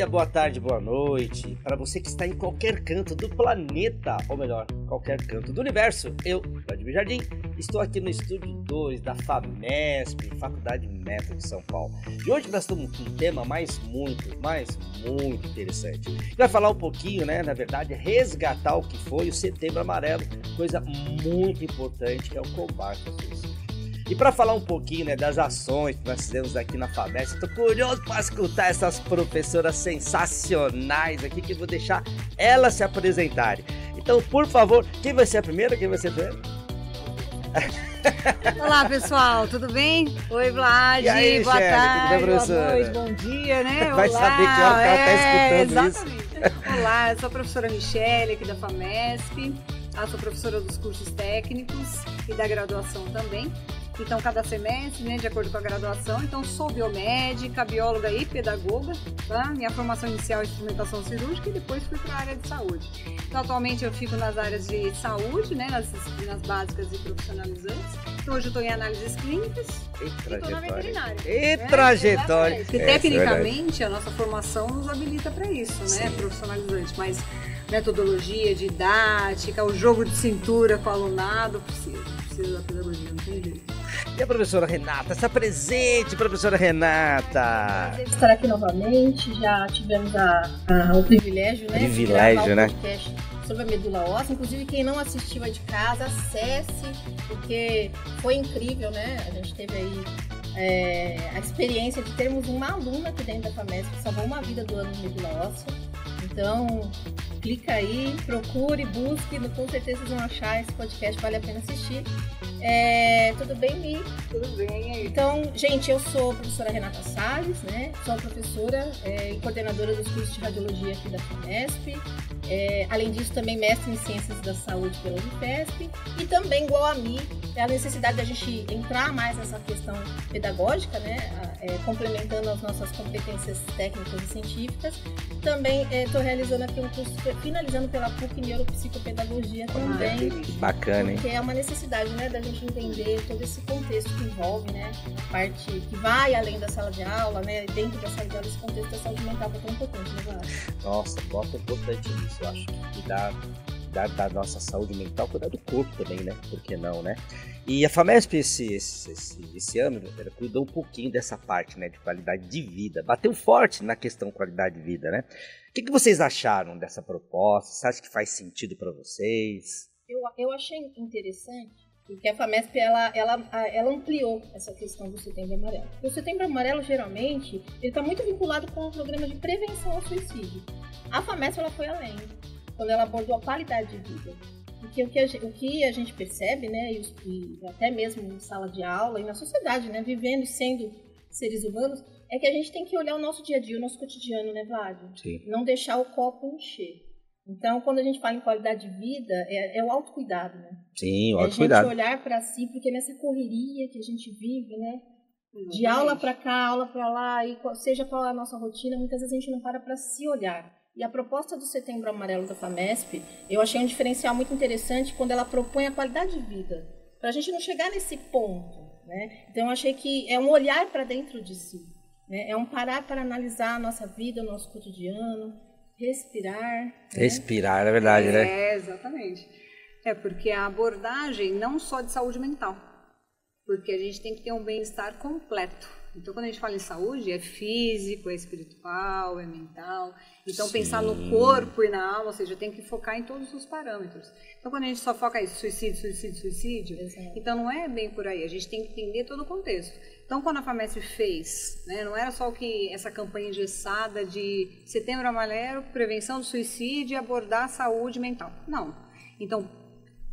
dia, boa tarde, boa noite. Para você que está em qualquer canto do planeta, ou melhor, qualquer canto do universo, eu, Vladimir Jardim, estou aqui no estúdio 2 da FAMESP, Faculdade Metro de São Paulo. E hoje nós estamos com um tema muito interessante. Vai falar um pouquinho, né, na verdade, resgatar o que foi o Setembro Amarelo, coisa muito importante que é o combate ao suicídio. E para falar um pouquinho, né, das ações que nós fizemos aqui na FAMESP, estou curioso para escutar essas professoras sensacionais aqui, que eu vou deixar elas se apresentarem. Então, por favor, quem vai ser a primeira? Olá, pessoal, tudo bem? Oi, Vlad, aí, boa Michele, tarde, boa noite, bom dia, né? Vai saber que hora que ela está escutando exatamente. Olá, eu sou a professora Michele, aqui da FAMESP, eu sou professora dos cursos técnicos e da graduação também. Então, cada semestre, né, de acordo com a graduação, então sou biomédica, bióloga e pedagoga, tá? Minha formação inicial é instrumentação cirúrgica e depois fui para a área de saúde. Então, atualmente eu fico nas áreas de saúde, né, nas disciplinas básicas e profissionalizantes. Então, hoje eu estou em análises clínicas e estou na veterinária. E trajetória! Porque tecnicamente a nossa formação nos habilita para isso, né, profissionalizante, mas metodologia, didática, o jogo de cintura com o alunado, precisa da pedagogia, não tem jeito. E a professora Renata, está presente, professora Renata? Prazer estar aqui novamente, já tivemos o privilégio, né? De gravar um podcast sobre a medula óssea. Inclusive, quem não assistiu aí de casa, acesse, porque foi incrível, né? A gente teve aí a experiência de termos uma aluna aqui dentro da FAMESP que salvou uma vida do ano de medula óssea. Então, clica aí, procure, busque, com certeza vocês vão achar esse podcast, vale a pena assistir. Tudo bem, Mi? Tudo bem. Então, gente, eu sou a professora Renata Salles, né? Sou professora e coordenadora dos cursos de radiologia aqui da FAMESP. Além disso, também mestre em Ciências da Saúde pela Unifesp. E também, igual a Mi, a necessidade da gente entrar mais nessa questão pedagógica, né? Complementando as nossas competências técnicas e científicas. Também estou realizando aqui um curso, finalizando pela PUC Neuropsicopedagogia também. Bacana, hein? Porque é uma necessidade, né, da gente entender todo esse contexto que envolve, né, a parte que vai além da sala de aula, né, dentro da sala de aula, esse contexto da saúde mental que é tão importante, né, Vlad? Nossa, bota importante nisso, eu acho que cuidar da nossa saúde mental, cuidar do corpo também, né? Por que não, né? E a FAMESP esse ano, ela cuidou um pouquinho dessa parte, né, de qualidade de vida, bateu forte na questão qualidade de vida, né? O que vocês acharam dessa proposta? Você acha que faz sentido para vocês? Eu achei interessante porque a FAMESP ela ampliou essa questão do Setembro Amarelo. O Setembro Amarelo, geralmente, ele está muito vinculado com o programa de prevenção ao suicídio. A FAMESP ela foi além, quando ela abordou a qualidade de vida. Porque o que a gente percebe, né, e até mesmo em sala de aula e na sociedade, né, vivendo e sendo seres humanos, é que a gente tem que olhar o nosso dia a dia, o nosso cotidiano, né, Vlad? Sim. Não deixar o copo encher. Então, quando a gente fala em qualidade de vida, é o autocuidado, né? Sim, o autocuidado. É a gente olhar para si, porque nessa correria que a gente vive, né? De aula para cá, aula para lá, e seja qual é a nossa rotina, muitas vezes a gente não para se olhar. E a proposta do Setembro Amarelo da FAMESP, eu achei um diferencial muito interessante quando ela propõe a qualidade de vida, para a gente não chegar nesse ponto, né? Então, eu achei que é um olhar para dentro de si, né? É um parar para analisar a nossa vida, o nosso cotidiano, respirar. Respirar, é verdade, né? Exatamente. Porque a abordagem não só de saúde mental, porque a gente tem que ter um bem-estar completo. Então, quando a gente fala em saúde, é físico, é espiritual, é mental. Então, pensar no corpo e na alma, ou seja, tem que focar em todos os parâmetros. Então, quando a gente só foca em suicídio, então não é bem por aí. A gente tem que entender todo o contexto. Então, quando a FAMESP fez, né, não era só essa campanha engessada de Setembro Amarelo, prevenção do suicídio e abordar a saúde mental. Não. Então,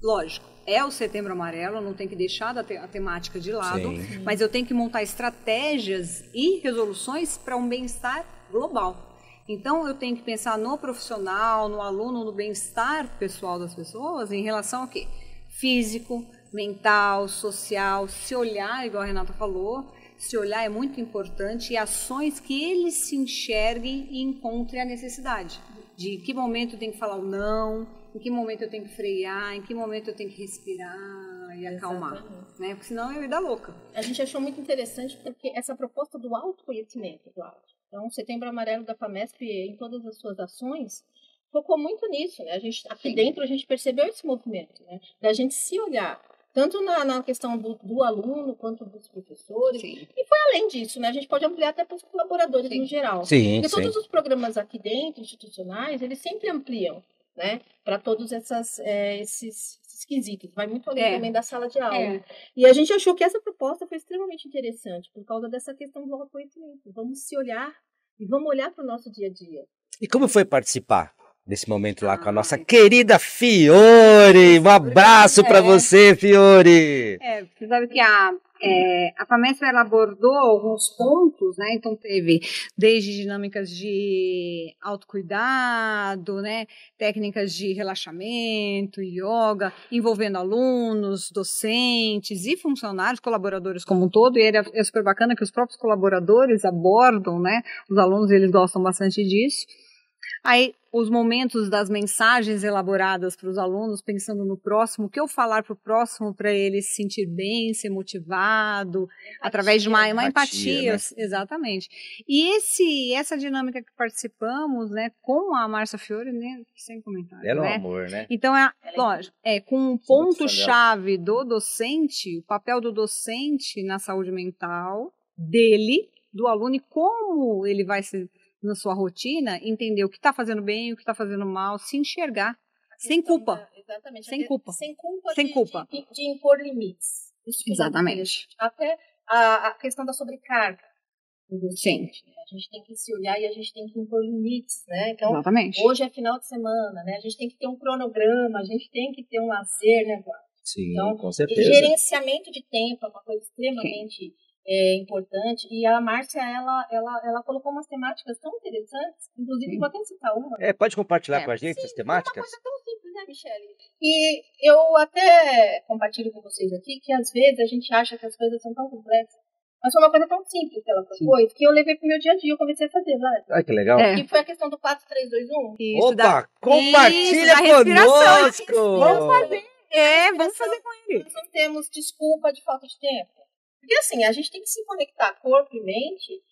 lógico, é o Setembro Amarelo, não tem que deixar a temática de lado, mas eu tenho que montar estratégias e resoluções para um bem-estar global. Então, eu tenho que pensar no profissional, no aluno, no bem-estar pessoal das pessoas em relação ao quê? Físico, mental, social, se olhar, igual a Renata falou, se olhar é muito importante, e ações que eles se enxerguem e encontrem a necessidade. De que momento eu tenho que falar o não, em que momento eu tenho que frear, em que momento eu tenho que respirar e acalmar, né? Porque senão eu ia dar louca. A gente achou muito interessante porque essa proposta do autoconhecimento, Cláudia, Então, o Setembro Amarelo da FAMESP, em todas as suas ações, focou muito nisso, né? Aqui dentro a gente percebeu esse movimento, né? Da gente se olhar, tanto na questão do aluno quanto dos professores. Sim. E foi além disso, né? A gente pode ampliar até para os colaboradores no geral. Sim, Porque todos os programas aqui dentro, institucionais, eles sempre ampliam, né? Para todos esses quesitos. Vai muito além também da sala de aula. E a gente achou que essa proposta foi extremamente interessante por causa dessa questão do autoconhecimento. Vamos se olhar e vamos olhar para o nosso dia a dia. E como foi participar desse momento lá com a nossa querida Fiore? Um abraço para você, Fiore! Você sabe que a FAMESP ela abordou alguns pontos, né? Então teve desde dinâmicas de autocuidado, né? Técnicas de relaxamento, yoga, envolvendo alunos, docentes e funcionários, colaboradores como um todo. E é super bacana que os próprios colaboradores abordam, né? Os alunos, eles gostam bastante disso. Aí, os momentos das mensagens elaboradas para os alunos, pensando no próximo, o que eu falar para o próximo para ele se sentir bem, ser motivado, através de uma empatia, né? Exatamente. E essa dinâmica que participamos, né, com a Márcia Fiore, né, sem comentário. Ela é né? um amor, né? Então, lógico, com um ponto-chave do docente, o papel do docente na saúde mental dele, do aluno, e como ele vai se na sua rotina, entender o que está fazendo bem, o que está fazendo mal, se enxergar, sem culpa. Exatamente. Sem culpa. Sem culpa de impor limites. Isso. Exatamente. Até a questão da sobrecarga. Sim. A gente tem que se olhar e a gente tem que impor limites, né? Então, exatamente. Hoje é final de semana, né? A gente tem que ter um cronograma, a gente tem que ter um lazer, né, Vlad? Sim, então, com certeza. Gerenciamento de tempo é uma coisa extremamente importante, e a Márcia, ela colocou umas temáticas tão interessantes, inclusive vou até citar uma. Pode compartilhar com a gente essas temáticas? É uma coisa tão simples, né, Michele? E eu até compartilho com vocês aqui que às vezes a gente acha que as coisas são tão complexas, mas foi uma coisa tão simples que ela propôs, que eu levei pro meu dia a dia, eu comecei a fazer, Vlad. Ai, que legal. Que foi a questão do 4, 3, 2, 1. Isso compartilha conosco! Vamos fazer. Vamos fazer com ele. Nós não temos desculpa de falta de tempo. Porque assim, a gente tem que se conectar corpo e mente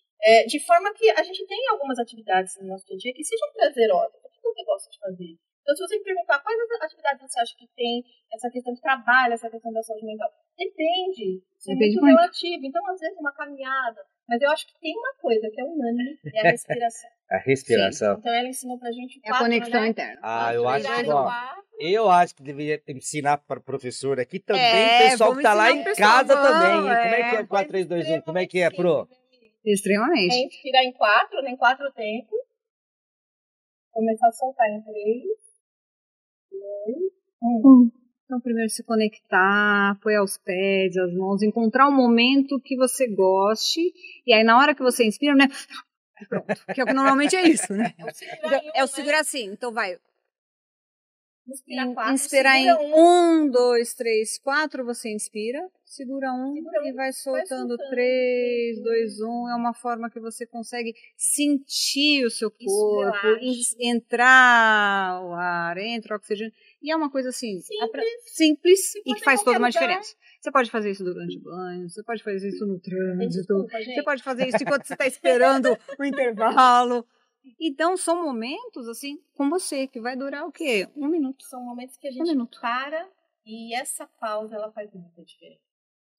de forma que a gente tenha algumas atividades no nosso dia a dia que sejam prazerosas. O que você gosta de fazer? Então, se você me perguntar quais atividades você acha que tem essa questão de trabalho, essa questão da saúde mental, depende. Isso é muito relativo. Então, às vezes, uma caminhada. Mas eu acho que tem uma coisa que é unânime, é a respiração. A respiração. Sim. Então, ela ensinou pra gente a conexão interna. Eu acho que deveria ensinar para o professor aqui também, o pessoal que está lá em casa também. Como é que é 4, 3, 2, 1? Como é que é, Pro? Extremamente. É inspirar em 4, em 4 tempos. Começar a soltar em 3, 2, 1. Então, primeiro se conectar, apoiar os pés, as mãos, encontrar um momento que você goste, e aí na hora que você inspira, né? Pronto, que normalmente é isso, né? É o segurar assim, então vai. Inspirar em 1, 2, 3, 4, você inspira, segura 1 e vai soltando 3, 2, 1. É uma forma que você consegue sentir o seu corpo, entrar o ar, entra o oxigênio. E é uma coisa assim, simples e que faz toda uma diferença. Você pode fazer isso durante o banho, você pode fazer isso no trânsito, você pode fazer isso enquanto você está esperando o intervalo. Então, são momentos, assim, com você, que vai durar o quê? 1 minuto. São momentos que a gente para e essa pausa, ela faz muita diferença.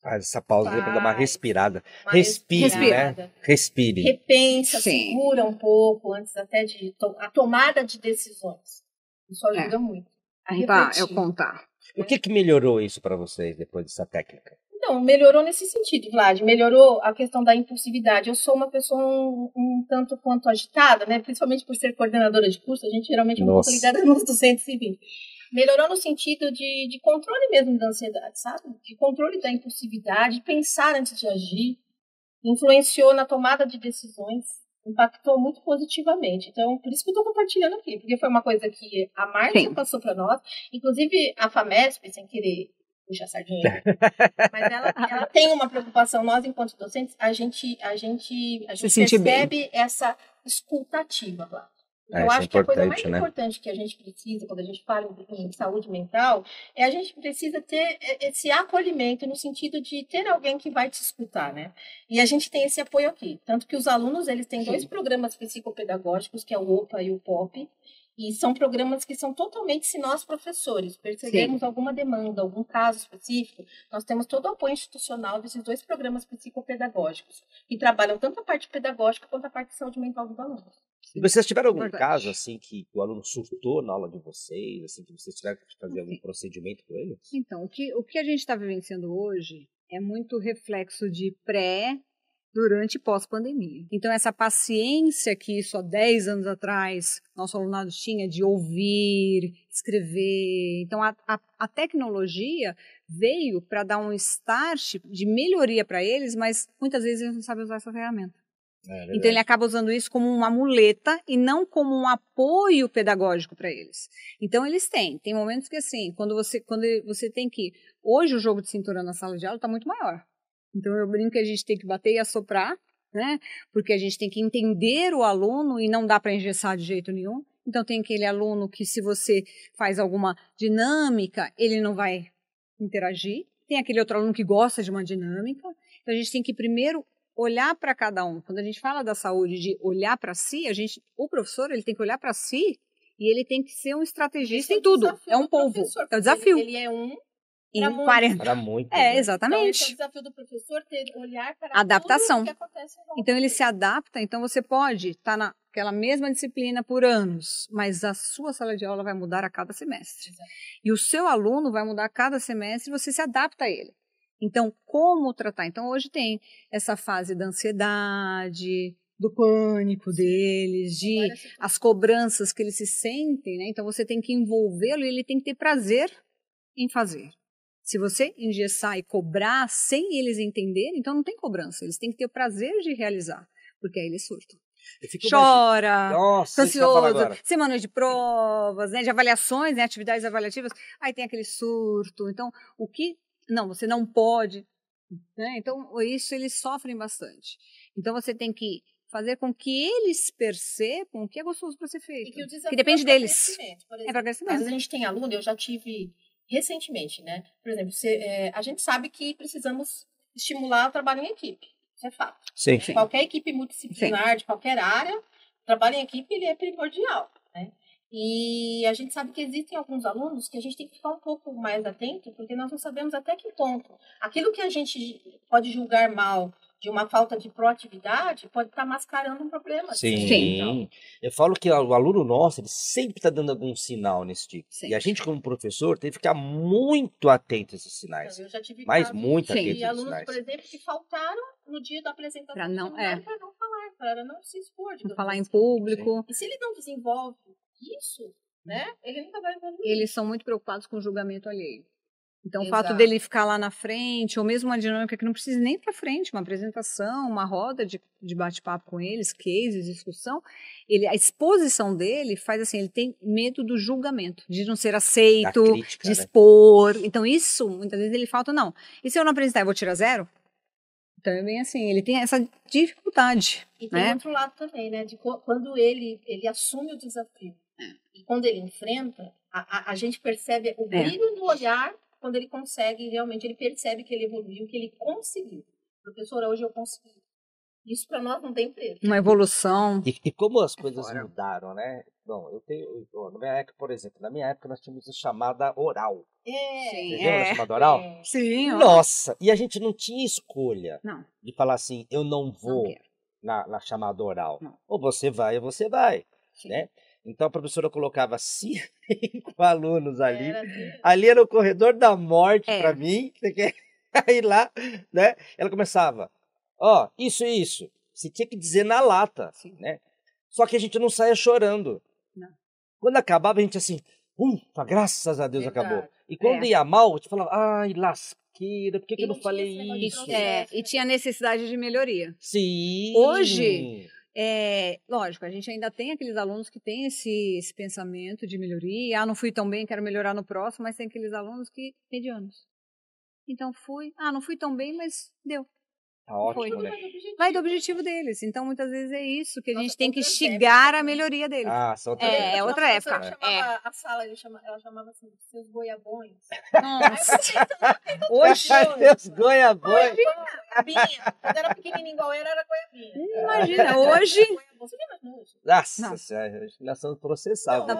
Essa pausa para dar uma respirada. Respire, né? Respire. Repensa, segura um pouco antes até de a tomada de decisões. Isso ajuda muito. Contar. O que melhorou isso para vocês depois dessa técnica? Então, melhorou nesse sentido, Vlad. Melhorou a questão da impulsividade. Eu sou uma pessoa um tanto quanto agitada, né? Principalmente por ser coordenadora de curso, a gente geralmente é um pouco ligada nos 220. Melhorou no sentido de controle mesmo da ansiedade, sabe? De controle da impulsividade, de pensar antes de agir. Influenciou na tomada de decisões. Impactou muito positivamente. Então, por isso que eu estou compartilhando aqui. Porque foi uma coisa que a Márcia passou para nós. Inclusive, a FAMESP, sem querer puxar sardinha, mas ela tem uma preocupação. Nós, enquanto docentes, a gente percebe essa escutativa lá. Eu acho que a coisa mais importante que a gente precisa, quando a gente fala em saúde mental, é a gente precisa ter esse acolhimento no sentido de ter alguém que vai te escutar, né? E a gente tem esse apoio aqui. Tanto que os alunos, eles têm 2 programas psicopedagógicos, que é o OPA e o POP, e são programas que são totalmente, se nós professores percebermos alguma demanda, algum caso específico, nós temos todo o apoio institucional desses 2 programas psicopedagógicos, que trabalham tanto a parte pedagógica quanto a parte de saúde mental dos alunos. E vocês tiveram algum caso, assim, que o aluno surtou na aula de vocês, assim, que vocês tiveram que fazer algum procedimento com ele? Então, o que a gente está vivenciando hoje é muito reflexo de pré, durante e pós-pandemia. Então, essa paciência que isso há 10 anos atrás nosso alunado tinha de ouvir, escrever. Então, a tecnologia veio para dar um start de melhoria para eles, mas muitas vezes eles não sabem usar essa ferramenta. Então, ele acaba usando isso como uma muleta e não como um apoio pedagógico para eles. Então, eles têm momentos que, assim, quando você tem que... Hoje, o jogo de cintura na sala de aula está muito maior. Então, eu brinco que a gente tem que bater e assoprar, né? Porque a gente tem que entender o aluno e não dá para engessar de jeito nenhum. Então, tem aquele aluno que, se você faz alguma dinâmica, ele não vai interagir. Tem aquele outro aluno que gosta de uma dinâmica. Então, a gente tem que primeiro olhar para cada um. Quando a gente fala da saúde, de olhar para si, o professor, ele tem que olhar para si e ele tem que ser um estrategista em tudo. É um polvo. É o desafio. Ele é um em 40. Para muito. Exatamente. Então, esse é o desafio do professor, ter olhar para adaptação. tudo que acontece. Então, ele se adapta. Então, você pode estar naquela mesma disciplina por anos, mas a sua sala de aula vai mudar a cada semestre. Exato. E o seu aluno vai mudar a cada semestre e você se adapta a ele. Então, como tratar? Então, hoje tem essa fase da ansiedade, do pânico deles, de as cobranças que eles se sentem, né? Então, você tem que envolvê-lo e ele tem que ter prazer em fazer. Se você engessar e cobrar sem eles entenderem, então não tem cobrança. Eles têm que ter o prazer de realizar, porque aí eles surtam. Chora, Nossa, ansioso, semana de provas, né, de avaliações, né, atividades avaliativas, aí tem aquele surto. Então, você não pode, né? Então, isso eles sofrem bastante. Então, você tem que fazer com que eles percebam o que é gostoso para ser feito. Que depende deles. É para crescimento. Às vezes a gente tem aluno, eu já tive recentemente, né? Por exemplo, a gente sabe que precisamos estimular o trabalho em equipe. Isso é fato. Sim. Qualquer equipe multidisciplinar, de qualquer área, o trabalho em equipe ele é primordial, né? E a gente sabe que existem alguns alunos que a gente tem que ficar um pouco mais atento, porque nós não sabemos até que ponto aquilo que a gente pode julgar mal de uma falta de proatividade pode estar mascarando um problema. Sim. Então, eu falo que o aluno nosso, ele sempre está dando algum sinal nesse tipo. Sim. E a gente, como professor, tem que ficar muito atento a esses sinais. Eu já tive muito atento a esses sinais. E alunos, por exemplo, que faltaram no dia da apresentação para não falar, para não se expor. Não falar em público. Sim. E se ele não desenvolve isso, né, ele nunca vai evoluir. Eles são muito preocupados com o julgamento alheio. Então, o fato dele ficar lá na frente, ou mesmo uma dinâmica que não precisa nem para frente, uma apresentação, uma roda de bate-papo com eles, cases, discussão, a exposição dele faz assim, ele tem medo do julgamento, de não ser aceito, crítica, de expor. Né? Então, isso, muitas vezes ele falta, não. E se eu não apresentar, eu vou tirar 0? Então, é bem assim, ele tem essa dificuldade. E tem outro lado também, né? De quando ele assume o desafio, e quando ele enfrenta, a gente percebe o brilho no olhar. Quando ele consegue, realmente, ele percebe que ele evoluiu, que ele conseguiu. Professora, hoje eu consegui. Isso para nós não tem preço. Uma evolução. E como as coisas mudaram, né? Bom, na minha época, por exemplo, nós tínhamos a chamada oral. Você lembra da chamada oral? Sim. Nossa, e a gente não tinha escolha de falar assim, eu não vou na chamada oral. Não. Ou você vai, ou você vai. Né? Então a professora colocava 5 alunos ali. Ali era o corredor da morte para mim. Você quer ir lá, né? Ela começava, isso e isso. Você tinha que dizer na lata, né? Só que a gente não saia chorando. Não. Quando acabava, a gente assim, graças a Deus acabou. E quando ia mal, a gente falava, ai, lasqueira, por que eu não falei isso? E tinha necessidade de melhoria. Sim. Hoje... lógico, a gente ainda tem aqueles alunos que têm esse pensamento de melhoria. Não fui tão bem, quero melhorar no próximo, mas tem aqueles alunos que medianos. Então não fui tão bem, mas deu. Tá ótimo, né? Vai do objetivo deles. Então, muitas vezes é isso que a gente tem que outra instigar época, a melhoria deles. São outras É épocas. outra época. Ela chamava a sala, ela chamava assim, seus goiabões. Nossa. Hoje, Meus goiabões. Goiabinha. Quando era pequenininho igual era goiabinha. imagina, hoje... Você lembra hoje? Nossa Não. senhora, nós somos processados.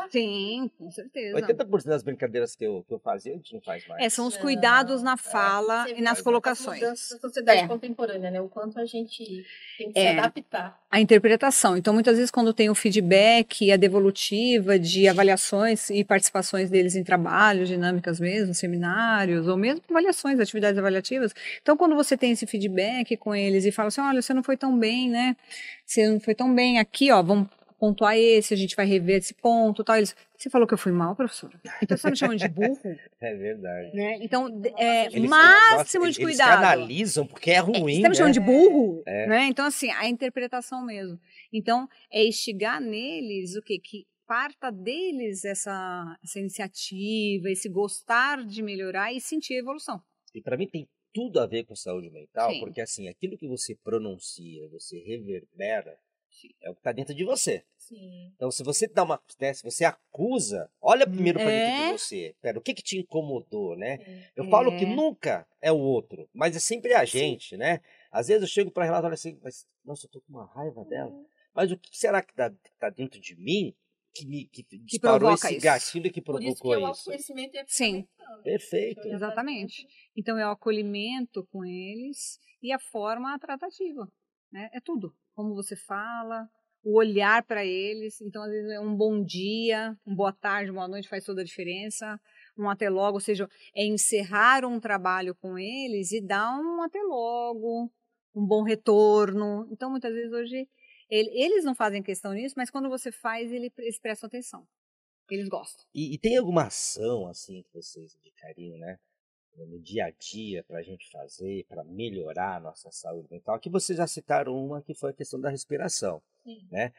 Sim, com certeza. 80% das brincadeiras que eu fazia, a gente não faz mais. São os cuidados na fala Você e vê nas as colocações. mudanças da sociedade É. contemporânea, né? O quanto a gente tem que se adaptar. A interpretação. Então, muitas vezes, quando tem o feedback e a devolutiva de avaliações e participações deles em trabalhos, dinâmicas mesmo, seminários, ou mesmo avaliações, atividades avaliativas. Então, quando você tem esse feedback com eles e fala assim, olha, você não foi tão bem, né? Você não foi tão bem aqui, ó, vamos pontuar esse, a gente vai rever esse ponto, tal. Eles, você falou que eu fui mal, professora? Então, você me chama de burro? É verdade. Né? Então, Eles- máximo nossa, de eles cuidado. canalizam, porque é ruim, Você tá me chamando de burro? É. Né? Então, assim, a interpretação mesmo. Então, é instigar neles o quê? Que parta deles essa iniciativa, esse gostar de melhorar e sentir a evolução. E para mim tem tudo a ver com saúde mental, Sim. porque assim, aquilo que você pronuncia, você reverbera, é o que está dentro de você. Sim. Então, se você dá uma, né, se você acusa, olha primeiro para dentro de você. Pera, o que te incomodou, né? Eu falo que nunca é o outro, mas é sempre a gente, né? Às vezes eu chego para relatar assim, mas nossa, eu tô com uma raiva dela. Mas o que será que tá dentro de mim que disparou provoca esse isso? gatilho que Por isso que provocou o isso? autoconhecimento é Sim. fundamental, né? Perfeito. Olhar pra Exatamente. dentro. Então, é o acolhimento com eles e a forma tratativa. Né? É tudo. Como você fala, o olhar para eles. Então, às vezes, é um bom dia, uma boa tarde, uma boa noite faz toda a diferença. Um até logo, ou seja, é encerrar um trabalho com eles e dar um até logo, um bom retorno. Então, muitas vezes, hoje, eles não fazem questão nisso, mas quando você faz, eles prestam atenção. Eles gostam. E tem alguma ação, assim, que vocês indicariam, né? No dia a dia, para a gente fazer, para melhorar a nossa saúde mental? Aqui vocês já citaram uma que foi a questão da respiração, Sim. né?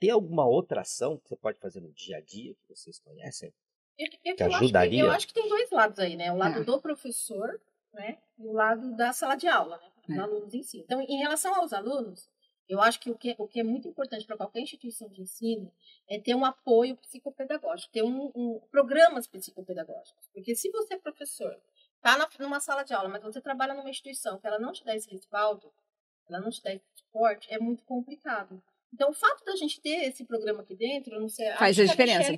Tem alguma outra ação que você pode fazer no dia a dia que vocês conhecem? Eu Que acho ajudaria? eu acho que tem dois lados aí, né? O lado É. do professor, né? E o lado da sala de aula, né? Os É. alunos em si. Então, em relação aos alunos, eu acho que o que é muito importante para qualquer instituição de ensino é ter um apoio psicopedagógico, ter programas psicopedagógicos. Porque se você é professor, está numa sala de aula, mas você trabalha numa instituição que ela não te dá esse respaldo, ela não te dá esse suporte, é muito complicado. Então, o fato da gente ter esse programa aqui dentro, eu não sei... Faz a diferença.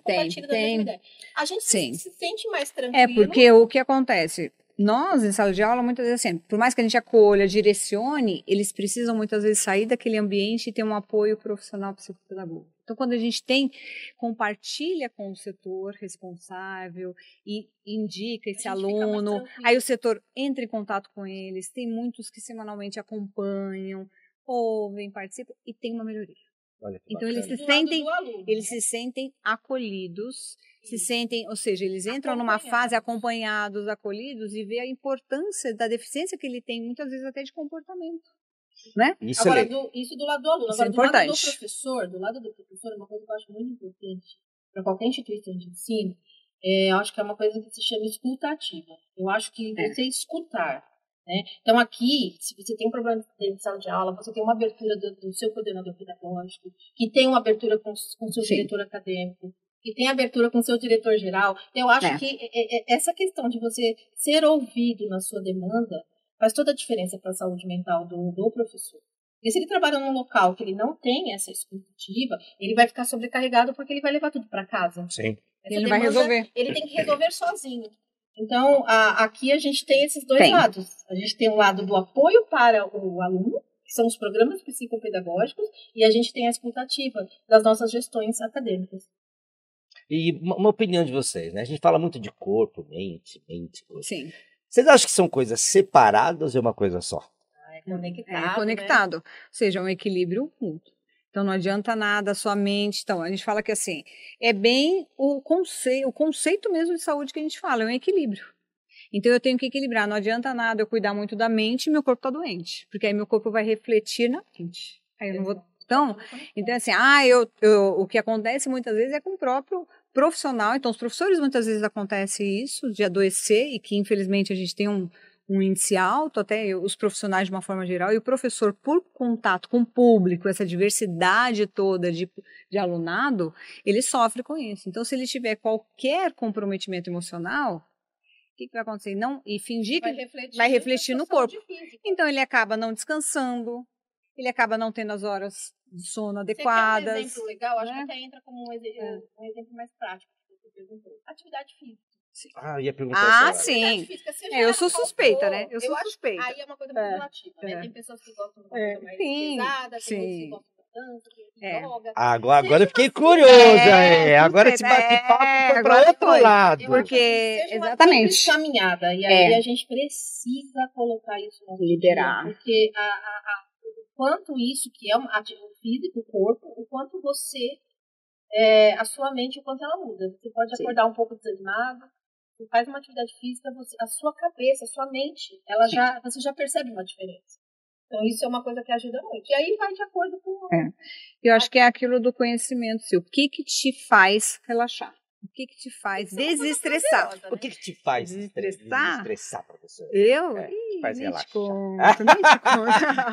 A gente Sim. se sente mais tranquilo. É, porque o que acontece? Nós, em sala de aula, muitas vezes assim, por mais que a gente acolha, direcione, eles precisam muitas vezes sair daquele ambiente e ter um apoio profissional psicopedagógico. Então, quando a gente compartilha com o setor responsável e indica esse A gente fica mais aluno, tranquilo. aí o setor entra em contato com eles, tem muitos que semanalmente acompanham, ouvem, participam e tem uma melhoria. Olha que Então, bacana. eles se Do lado sentem, do aluno, eles né? se sentem acolhidos, se Isso. sentem, ou seja, eles entram numa fase acompanhados, acolhidos e vê a importância da deficiência que ele tem, muitas vezes até de comportamento, né? Isso Agora, é isso do lado do aluno. Isso é Agora, do lado do importante. professor, é uma coisa que eu acho muito importante para qualquer instituição de ensino. Eu acho que é uma coisa que se chama escutativa. Eu acho que você escutar, né? Então, aqui, se você tem um problema dentro de sala de aula, você tem uma abertura do seu coordenador pedagógico, que tem uma abertura com o seu Sim. diretor acadêmico, que tem abertura com o seu diretor geral. Eu acho que essa questão de você ser ouvido na sua demanda faz toda a diferença para a saúde mental do professor. Porque se ele trabalha num local que ele não tem essa escutativa, ele vai ficar sobrecarregado porque ele vai levar tudo para casa. Sim. Ele não vai resolver. Ele tem que resolver sozinho. Então, aqui a gente tem esses dois Tem. lados. A gente tem o lado do apoio para o aluno, que são os programas psicopedagógicos, e a gente tem a escutativa das nossas gestões acadêmicas. E uma opinião de vocês, né? A gente fala muito de corpo, mente. Sim. Vocês acham que são coisas separadas ou é uma coisa só? É É conectado. Ou seja, é um equilíbrio mútuo. Então, não adianta nada a sua mente. Então, a gente fala que assim, é bem o conceito mesmo de saúde que a gente fala, é um equilíbrio. Então, eu tenho que equilibrar. Não adianta nada eu cuidar muito da mente e meu corpo está doente. Porque aí meu corpo vai refletir na mente. Aí eu não vou... Então, assim, o que acontece muitas vezes é com o próprio profissional. Então, os professores muitas vezes acontece isso, de adoecer, e que infelizmente a gente tem um um índice alto, até os profissionais de uma forma geral, e o professor, por contato com o público, essa diversidade toda de alunado, ele sofre com isso. Então, se ele tiver qualquer comprometimento emocional, o que vai acontecer? Não, e fingir que vai refletir no corpo. Então, ele acaba não descansando, ele acaba não tendo as horas de sono adequadas. Você quer um exemplo legal? Acho que até entra como um exemplo mais prático que você perguntou. Atividade física. Eu ia perguntar isso. Sim. Física, eu sou suspeita, né? Eu sou suspeita. Aí é uma coisa muito relativa, né? Tem pessoas que gostam de uma coisa mais pesada, tem outros que gostam de dança, de yoga. Agora eu fiquei curiosa, Agora esse bate-papo foi para outro lado. Porque, exatamente. Caminhada. E aí a gente precisa colocar isso no liderar. Porque o quanto isso que é um ativo físico, o corpo, o quanto você, a sua mente, o quanto ela muda. Você pode acordar um pouco desanimado. Você faz uma atividade física, a sua cabeça, a sua mente, você já percebe uma diferença. Então, isso é uma coisa que ajuda muito. E aí vai de acordo com... Eu acho que é aquilo do conhecimento seu. O que te faz relaxar? O que te faz desestressar? Prazerosa, né? O que te faz desestressar, professor? Faz relaxar.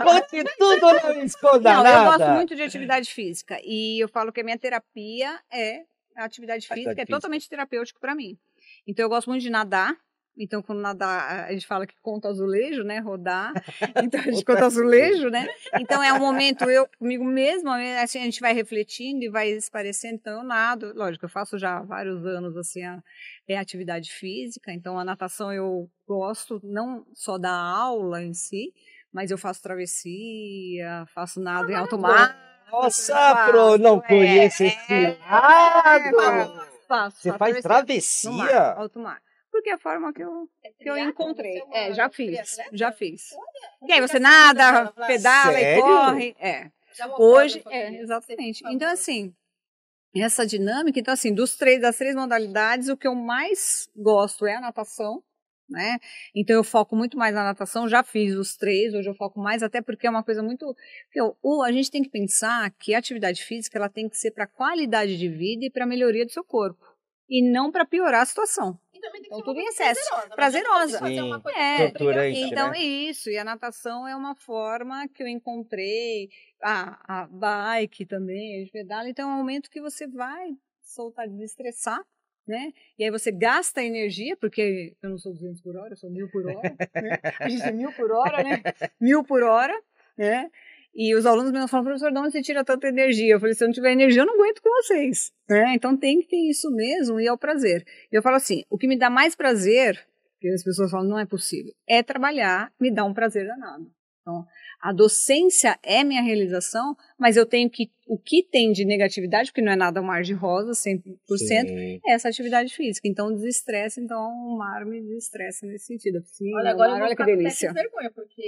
Conte tudo, não me esconda nada. Eu gosto muito de atividade física. E eu falo que a minha terapia a atividade física. É totalmente terapêutico para mim. Então, eu gosto muito de nadar. Então, quando nadar, a gente fala que conta azulejo, né? Rodar. Então, a gente conta azulejo, né? Então, é um momento, eu comigo mesma, assim, a gente vai refletindo e vai esparecendo. Então, eu nado. Lógico, eu faço já há vários anos, assim, atividade física. Então, a natação eu gosto, não só da aula em si, mas eu faço travessia, faço nado em alto mar. Nossa, não conheço esse lado! Você faz travessia? Alto mar. Porque é a forma que eu encontrei. Já fiz. E aí você nada, pedala e corre. Hoje, exatamente. Então, assim, essa dinâmica, então, assim, das três modalidades, o que eu mais gosto é a natação, né? Então, eu foco muito mais na natação, já fiz os 3, hoje eu foco mais, até porque é uma coisa muito... A gente tem que pensar que a atividade física, ela tem que ser para qualidade de vida e para melhoria do seu corpo. E não para piorar a situação. Então, tudo em excesso. Prazerosa. Então, né? Isso. E a natação é uma forma que eu encontrei. A bike também, a gente pedala. Então, é um momento que você vai soltar, desestressar, né? E aí você gasta energia, porque eu não sou 200 por hora, eu sou 1000 por hora. Né? A gente é 1000 por hora, né? 1000 por hora, né? E os alunos me falam, professor, de onde você tira tanta energia? Eu falei, se eu não tiver energia, eu não aguento com vocês. Né? Então tem que ter isso mesmo e é o prazer. Eu falo assim, o que me dá mais prazer, que as pessoas falam, não é possível, é trabalhar, me dá um prazer danado. Então, a docência é minha realização, mas eu tenho que, o que tem de negatividade, porque não é nada um mar de rosa, 100%, é essa atividade física. Então, desestressa, então o mar me desestressa nesse sentido. Sim, olha, agora olha que delícia. Eu vergonha, porque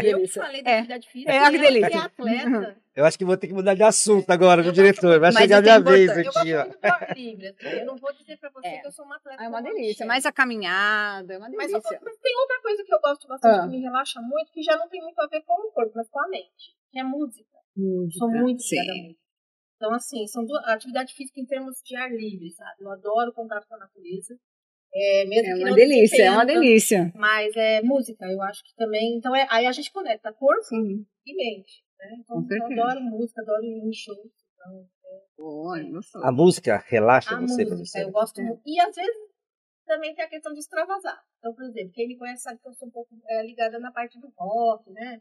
eu falei da atividade física, que delícia. Que é atleta. Eu acho que vou ter que mudar de assunto agora, no diretor. Vai chegar a minha vez aqui. Eu gosto muito do ar livre. Eu não vou dizer pra você que eu sou uma atleta. É uma delícia. Mas a caminhada é uma delícia. Mas tem outra coisa que eu gosto bastante, que me relaxa muito, que já não tem muito a ver com o corpo, mas com a mente, que é música. Sou muito ligada à música. Então, assim, são atividade física em termos de ar livre, sabe? Eu adoro o contato com a natureza. Uma delícia, é uma delícia. Mas música, eu acho que também... Então, aí a gente conecta corpo e mente. Né? Então, eu adoro música, adoro ir em show. Então, a música relaxa você, professor? Professora? Eu gosto muito. E, às vezes, também tem a questão de extravasar. Então, por exemplo, quem me conhece sabe que eu sou um pouco ligada na parte do rock, né?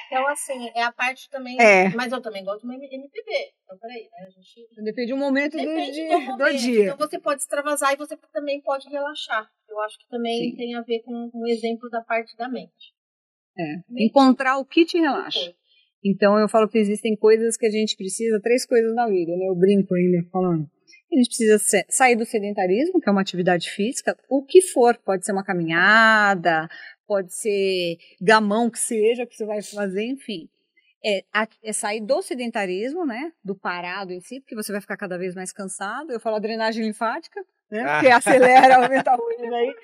Então, assim, é a parte também... Mas eu também gosto de MPB. Então, peraí, né? A gente... Depende do momento do dia. Então, você pode extravasar e você também pode relaxar. Eu acho que também tem a ver com um exemplo da parte da mente. Encontrar o que te relaxa. Então, eu falo que existem coisas que a gente precisa, 3 coisas na vida, né? Eu brinco ainda falando. A gente precisa sair do sedentarismo, que é uma atividade física, o que for. Pode ser uma caminhada, pode ser gamão, que seja, que você vai fazer, enfim. É sair do sedentarismo, né? Do parado em si, porque você vai ficar cada vez mais cansado. Eu falo a drenagem linfática, né? Que acelera, aumenta a urina aí.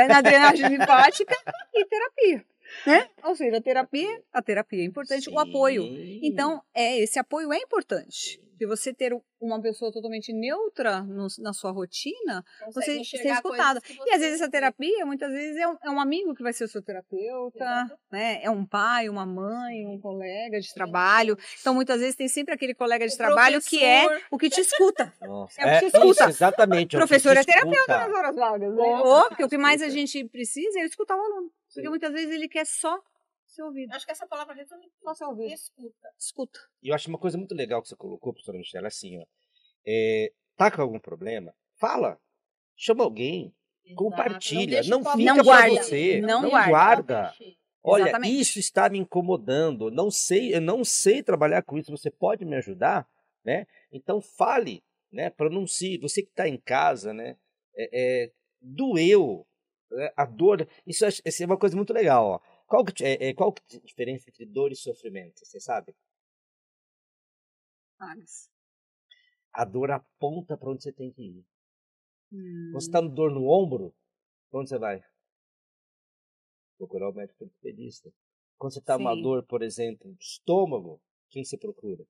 Na drenagem linfática e terapia. né? Ou seja, a terapia é importante, Sim. o apoio. Então, esse apoio é importante. Se você ter uma pessoa totalmente neutra na sua rotina, você ser escutado. E às vezes essa terapia, muitas vezes, é um amigo que vai ser o seu terapeuta, né? É um pai, uma mãe, um colega de trabalho. Então, muitas vezes, tem sempre aquele colega de trabalho que é o que te escuta. Nossa, É o que te escuta. isso, exatamente. O professor é terapeuta terapeuta nas horas vagas, né? Porque o que mais a gente precisa é escutar o aluno. Porque muitas vezes ele quer só ser ouvido. Acho que essa palavra resume Só ser ouvido. Escuta. E eu acho uma coisa muito legal que você colocou, professora Michelle, assim, ó. Tá com algum problema? Fala. Chama alguém. Exato. Compartilha. Não Não fica pra guarda. você. Não Não guarda. guarda. Olha, Exatamente. isso está me incomodando. Eu não sei trabalhar com isso. Você pode me ajudar, né? Então fale, né? Pronuncie. Você que está em casa, né? Doeu, né? A dor. Isso é uma coisa muito legal, ó. Qual que é a diferença entre dor e sofrimento? Você sabe? A dor aponta para onde você tem que ir. Quando você está com dor no ombro, para onde você vai? Procurar o médico ortopedista. Quando você está com uma dor, por exemplo, no estômago, quem você procura?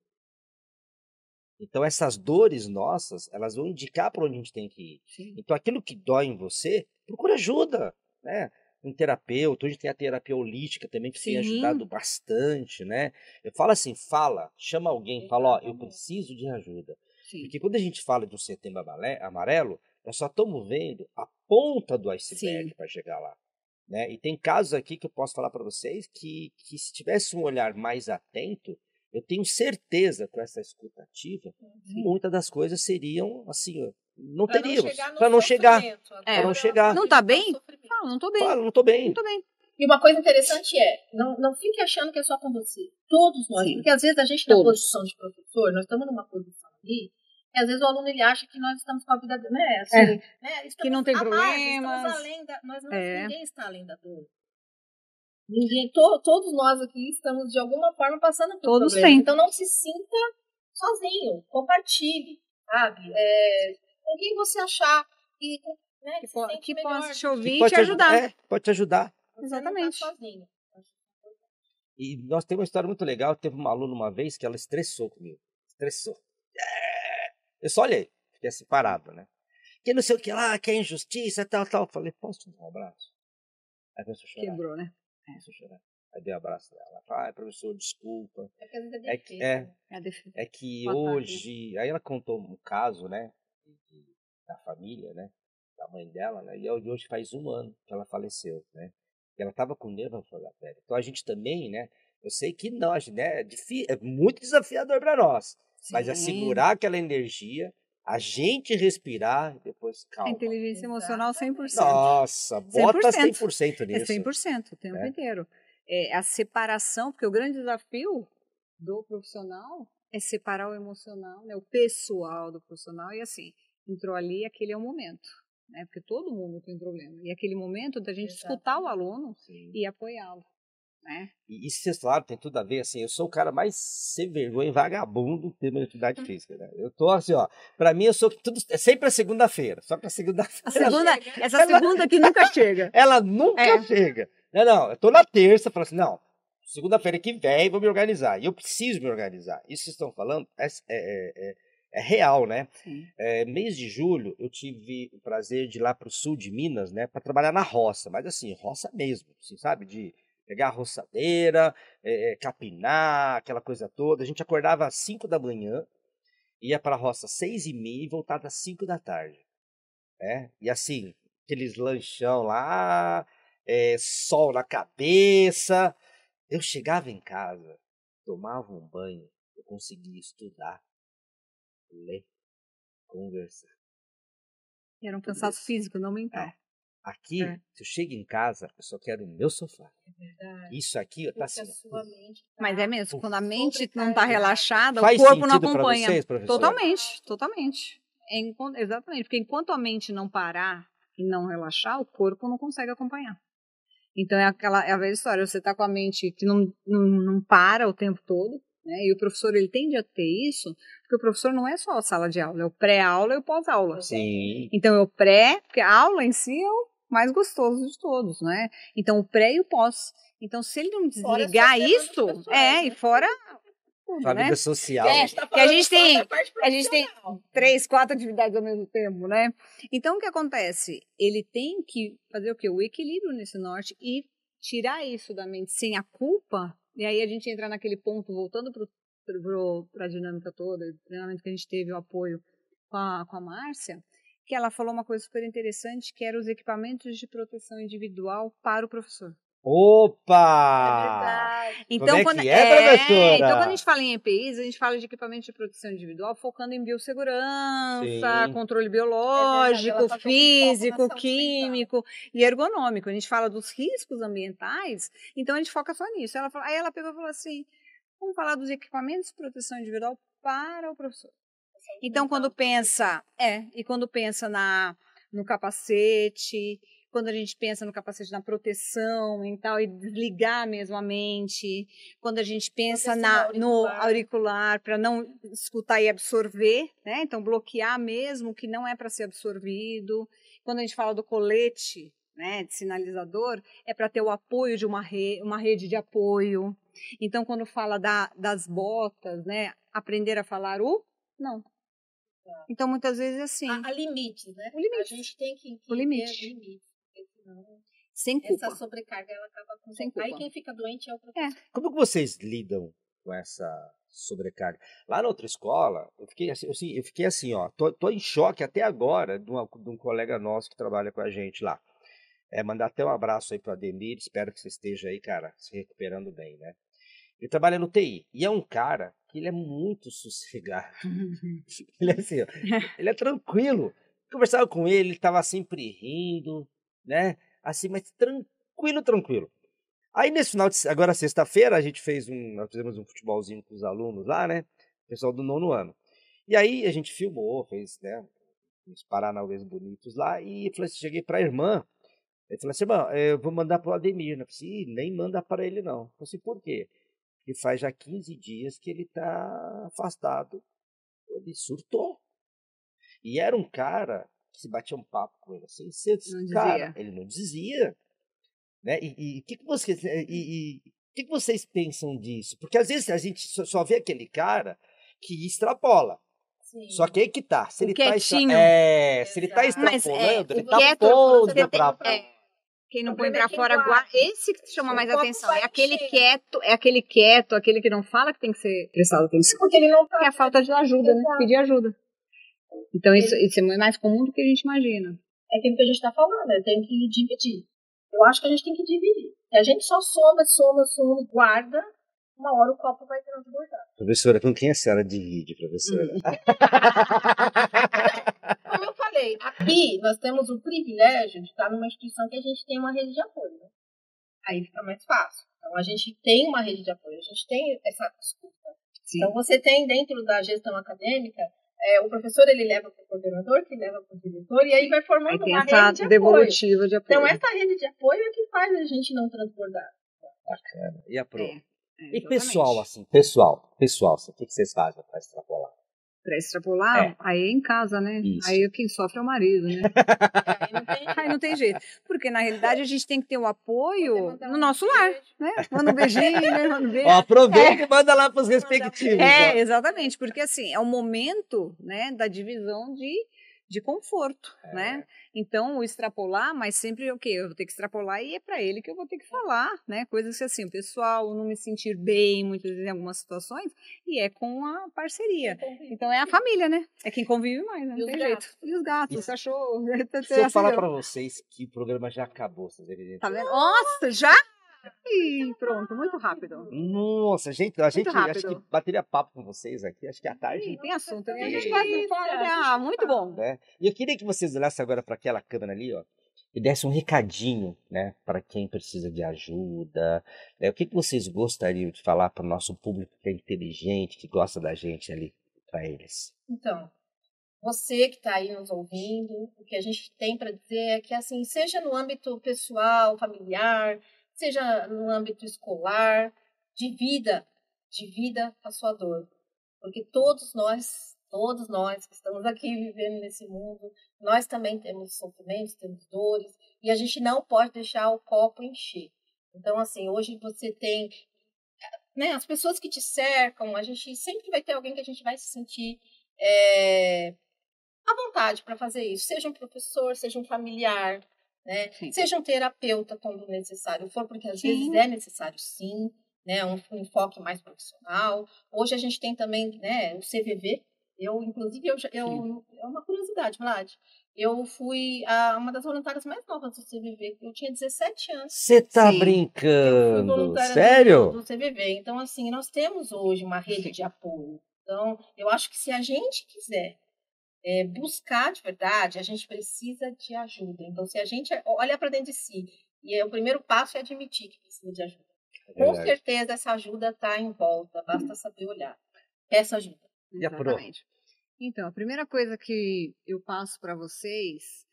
Então, essas dores nossas, elas vão indicar para onde a gente tem que ir. Sim. Então, aquilo que dói em você, procura ajuda, né? Um terapeuta, hoje tem a terapia holística também, que tem ajudado bastante, né? Eu falo assim, chama alguém, fala, ó, eu preciso de ajuda. Sim. Porque quando a gente fala de um setembro amarelo, nós só estamos vendo a ponta do iceberg para chegar lá. Né? E tem casos aqui que eu posso falar para vocês que se tivesse um olhar mais atento, eu tenho certeza com essa escuta ativa, muitas das coisas seriam assim, ó, não teríamos. Para não chegar. Para não chegar. Não tá bem? Fala, não tô bem. Fala, não tô bem. Não tô bem. E uma coisa interessante não fique achando que é só com você. Todos nós. Sim. Porque às vezes a gente, na posição de professor, nós estamos numa posição ali, e às vezes o aluno ele acha que nós estamos com a vida, né? Assim, né? Estamos que não tem problemas. problemas. Ninguém está além da dor. Ninguém, todos nós aqui estamos de alguma forma passando por Todos problemas. têm. Então não se sinta sozinho. Compartilhe, sabe? Com quem você achar que, né, que possa te ouvir e te ajudar. Pode te ajudar. Exatamente. Você não tá sozinho. E nós temos uma história muito legal. Teve uma aluna uma vez que ela estressou comigo. Estressou. Eu só olhei, fiquei assim parado, né? Que não sei o que lá, que é injustiça, tal. Eu falei, posso te dar um abraço? Aí começou a chorar. Quebrou, né? Começou a chorar. Aí dei um abraço dela. Ai, professor, desculpa. É que hoje... Aí ela contou um caso, né? Da família, né? Da mãe dela, né? E hoje faz 1 ano que ela faleceu, né? E ela estava com nervo à flor da pele. Então a gente também, né? Eu sei que nós, né? É muito desafiador para nós. Sim. Mas é segurar aquela energia, a gente respirar e depois calma. A inteligência emocional 100%. Nossa, bota 100% nisso. É 100% o tempo inteiro. A separação, porque o grande desafio do profissional é separar o emocional, né, o pessoal do profissional. E assim, entrou ali, aquele é o momento. Né, porque todo mundo tem problema. E aquele momento da gente escutar o aluno e apoiá-lo. Né? E isso, claro, tem tudo a ver, assim, eu sou o cara mais sem vergonha e vagabundo em termos de atividade física, né? Eu tô assim, ó, pra mim eu sou tudo, é sempre a segunda-feira, só pra segunda-feira. Essa segunda que nunca chega. Ela nunca chega. Não, eu tô na terça, falo assim, não, segunda-feira que vem vou me organizar, e eu preciso me organizar. Isso que vocês estão falando é real, né? Mês de julho eu tive o prazer de ir lá pro sul de Minas, né, pra trabalhar na roça, mas assim, roça mesmo, assim, sabe, de pegar a roçadeira, capinar, aquela coisa toda. A gente acordava às 5 da manhã, ia para a roça às 6h30 e voltava às 5 da tarde. E assim, aqueles lanchão lá, sol na cabeça. Eu chegava em casa, tomava um banho, eu conseguia estudar, ler, conversar. Era um cansaço físico, não mental. Aqui, se eu chego em casa, eu só quero o meu sofá. É verdade. Isso aqui, tá assim. Mas é mesmo, quando a mente não está relaxada, Faz o corpo não sentido acompanha. Pra vocês, professora? Totalmente. Exatamente, porque enquanto a mente não parar e não relaxar, o corpo não consegue acompanhar. Então é a velha história, você está com a mente que não para o tempo todo, né? E o professor ele tende a ter isso, porque o professor não é só a sala de aula, é o pré-aula e o pós-aula. Sim. Então é o pré, porque a aula em si é mais gostoso de todos, né? Então, o pré e o pós. Então, se ele não Fora desligar essas isso, demandas pessoais, e né? fora tudo, A né? vida social. É, tá que a falando gente só tem, da parte a gente tem profissional. 3, 4 atividades ao mesmo tempo, né? Então, o que acontece? Ele tem que fazer o quê? O equilíbrio nesse norte e tirar isso da mente sem a culpa. E aí a gente entra naquele ponto, voltando para a dinâmica toda, o treinamento que a gente teve, o apoio com a Márcia, que ela falou uma coisa super interessante, que era os equipamentos de proteção individual para o professor. Opa! É verdade. Então, é quando, que é, professora? então, quando a gente fala em EPIs, a gente fala de equipamento de proteção individual focando em biossegurança, Sim. controle É biológico, verdade, ela tá com foco na físico, saúde químico e ergonômico. A gente fala dos riscos ambientais, então a gente foca só nisso. Aí ela pegou e falou assim, vamos falar dos equipamentos de proteção individual para o professor. Então, quando pensa no capacete, quando a gente pensa no capacete na proteção e tal, e desligar mesmo a mente, quando a gente pensa no auricular para não escutar e absorver, né? Então, bloquear mesmo o que não é para ser absorvido. Quando a gente fala do colete, né, de sinalizador, é para ter o apoio de uma rede de apoio. Então, quando fala das botas, né, aprender a falar o não. Então, muitas vezes, assim... Há limites, né? O limite. A gente tem que O ter limite. limites, porque senão Sem culpa. essa sobrecarga ela acaba com... Sem culpa. Aí quem fica doente é o professor. Como que vocês lidam com essa sobrecarga? Lá na outra escola, eu fiquei assim, ó, tô em choque até agora de um colega nosso que trabalha com a gente lá. Mandar até um abraço aí pro Ademir, espero que você esteja aí, cara, se recuperando bem, né? Ele trabalha no TI e é um cara que ele é muito sossegado. Ele é assim, ó, ele é tranquilo. Conversava com ele estava sempre rindo, né? Assim, mas tranquilo. Aí nesse final agora sexta-feira, nós fizemos um futebolzinho com os alunos lá, né? Pessoal do 9º ano. E aí a gente filmou, fez, né, uns paranauês bonitos lá e cheguei para a irmã. Ele falou assim, irmã, eu vou mandar para o Ademir. Eu falei assim, nem manda para ele não. Eu falei assim, por quê? Porque faz já 15 dias que ele está afastado. Ele surtou. E era um cara que se batia um papo com ele assim, ele não dizia. Né? E o que vocês pensam disso? Porque às vezes a gente só vê aquele cara que extrapola. Sim. Só que aí que tá. Se ele quietinho. se ele tá extrapolando, ele tá quieto, pondo você pra quem não O põe problema pra é fora, quem guarda. esse que chama O mais copo atenção. vai É aquele enchendo. quieto, aquele que não fala que tem que ser prestado atenção. Porque ele não tá... É a falta de ajuda, né? Exato. Pedir ajuda. Então, isso é mais comum do que a gente imagina. É aquilo que a gente está falando, né? Tem que dividir. Eu acho que a gente tem que dividir. Se a gente só soma, guarda, uma hora o copo vai transbordar. Professora, com quem a senhora divide, professora? Como eu falei, aqui nós temos o privilégio de estar numa instituição que a gente tem uma rede de apoio, né? Aí fica mais fácil. Então, a gente tem uma rede de apoio, a gente tem essa escuta. Sim. Então, você tem dentro da gestão acadêmica, o professor ele leva para o coordenador, que leva para o diretor, e aí vai formando Aí tem uma essa rede de apoio. devolutiva de apoio. Então, essa rede de apoio é que faz a gente não transbordar. Bacana. E a Pro? E Exatamente. pessoal, assim, pessoal, assim, o que vocês fazem para extrapolar? Pra extrapolar, aí é em casa, né? Isso. Aí quem sofre é o marido, né? Aí não tem jeito. Porque, na realidade, a gente tem que ter o apoio no nosso lar, né? Manda um beijinho, né? Manda um beijo. Ó, aproveita e manda lá pros respectivos. ó. Exatamente. Porque, assim, é o momento, né, da divisão de conforto, né? Então, o extrapolar, mas sempre o quê? Eu vou ter que extrapolar e é para ele que eu vou ter que falar, né? Coisas que, assim, o pessoal não me sentir bem, muitas vezes, em algumas situações, e é com a parceria. Então, é a família, né? É quem convive mais, né? E Não os tem gatos. jeito. E os gatos, os cachorros. Se eu falar pra vocês que o programa já acabou, vocês acreditam? Tá vendo? Nossa, já? Ih, pronto, muito rápido. Nossa, a gente acho rápido. que bateria papo com vocês aqui, acho que à tarde. Tem assunto, né? A gente Ih, vai falar, muito bom. Né? E eu queria que vocês olhassem agora para aquela câmera ali, ó, e dessem um recadinho, né, para quem precisa de ajuda. Né? O que vocês gostariam de falar para o nosso público que é inteligente, que gosta da gente ali, para eles? Então, você que está aí nos ouvindo, o que a gente tem para dizer é que, assim, seja no âmbito pessoal, familiar, seja no âmbito escolar, divida a sua dor. Porque todos nós que estamos aqui vivendo nesse mundo, nós também temos sofrimentos, temos dores, E a gente não pode deixar o copo encher. Então, assim, hoje você tem, né, as pessoas que te cercam, a gente sempre vai ter alguém que a gente vai se sentir à vontade para fazer isso. Seja um professor, seja um familiar, né? Seja um terapeuta quando necessário for, porque às vezes é necessário sim, né? Um enfoque mais profissional. Hoje a gente tem também, né, o CVV. Inclusive, é uma curiosidade, Vlad. Eu fui uma das voluntárias mais novas do CVV. Eu tinha 17 anos. Você tá brincando? Eu fui voluntária Sério? do CVV. Então, assim, nós temos hoje uma rede de apoio. Então, eu acho que se a gente quiser buscar de verdade, a gente precisa de ajuda. Então, se a gente olha para dentro de si, e o primeiro passo é admitir que precisa de ajuda. Com certeza, essa ajuda está em volta. Basta saber olhar. Essa ajuda. Exatamente. Então, a primeira coisa que eu passo para vocês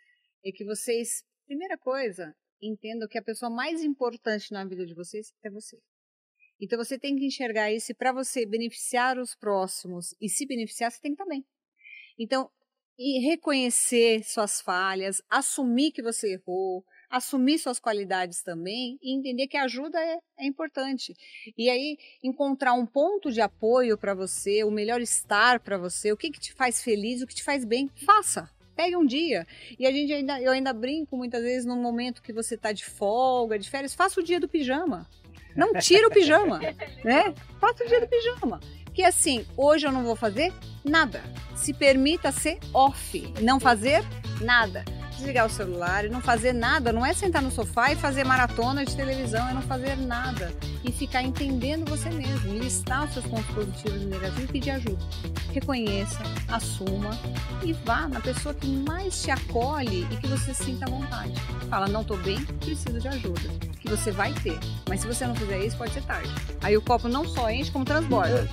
é que vocês, primeira coisa, entendam que a pessoa mais importante na vida de vocês é você. Então, você tem que enxergar isso, e para você beneficiar os próximos e se beneficiar, você tem que estar bem. Então, reconhecer suas falhas, assumir que você errou, assumir suas qualidades também e entender que a ajuda é importante. E aí, encontrar um ponto de apoio para você, o melhor estar para você, o que te faz feliz, o que te faz bem, faça. Pegue um dia. E eu ainda brinco muitas vezes no momento que você está de folga, de férias, faça o dia do pijama. Não tira o pijama, né? Faça o dia do pijama. Porque assim, hoje eu não vou fazer nada. Se permita ser off, não fazer nada. Desligar o celular e não fazer nada, não é sentar no sofá e fazer maratona de televisão, é não fazer nada. E ficar entendendo você mesmo, listar os seus pontos positivos e negativos e pedir ajuda. Reconheça, assuma e vá na pessoa que mais te acolhe e que você sinta à vontade. Fala, não tô bem, preciso de ajuda. Que você vai ter, mas se você não fizer isso, pode ser tarde. Aí o copo não só enche, como transborda.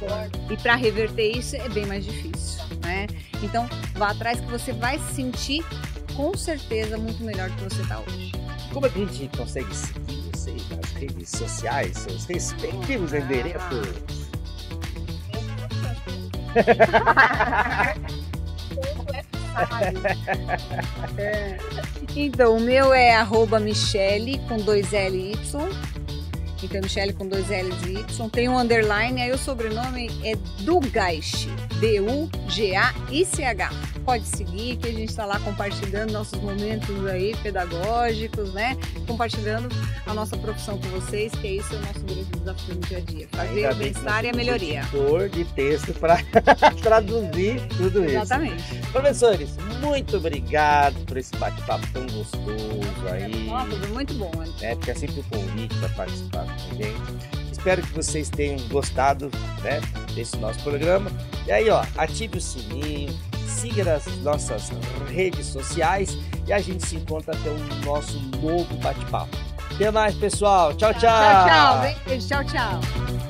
E para reverter isso é bem mais difícil, né? Então, vá atrás que você vai se sentir com certeza muito melhor do que você está hoje. Como é que a gente consegue seguir vocês nas redes sociais, seus respectivos endereços? Então, o meu é @Michele com 2LY. Então, Michele com 2L's e Y. Tem um underline, aí o sobrenome é Dugaich. D-U-G-A-I-C-H. Pode seguir, que a gente está lá compartilhando nossos momentos aí pedagógicos, né? Compartilhando a nossa profissão com vocês, que isso é o nosso grande desafio no dia a dia. Fazer o bem-estar e a melhoria. Editor de texto para traduzir tudo isso. Exatamente. Professores, muito obrigado por esse bate-papo tão gostoso aí. Nossa, foi muito bom. Fica sempre o convite para participar com a gente. Espero que vocês tenham gostado, né, desse nosso programa. E aí, ó, ative o sininho, siga nas nossas redes sociais e a gente se encontra até o nosso novo bate-papo. Até mais, pessoal. Tchau, tchau. Tchau, tchau. Tchau, tchau.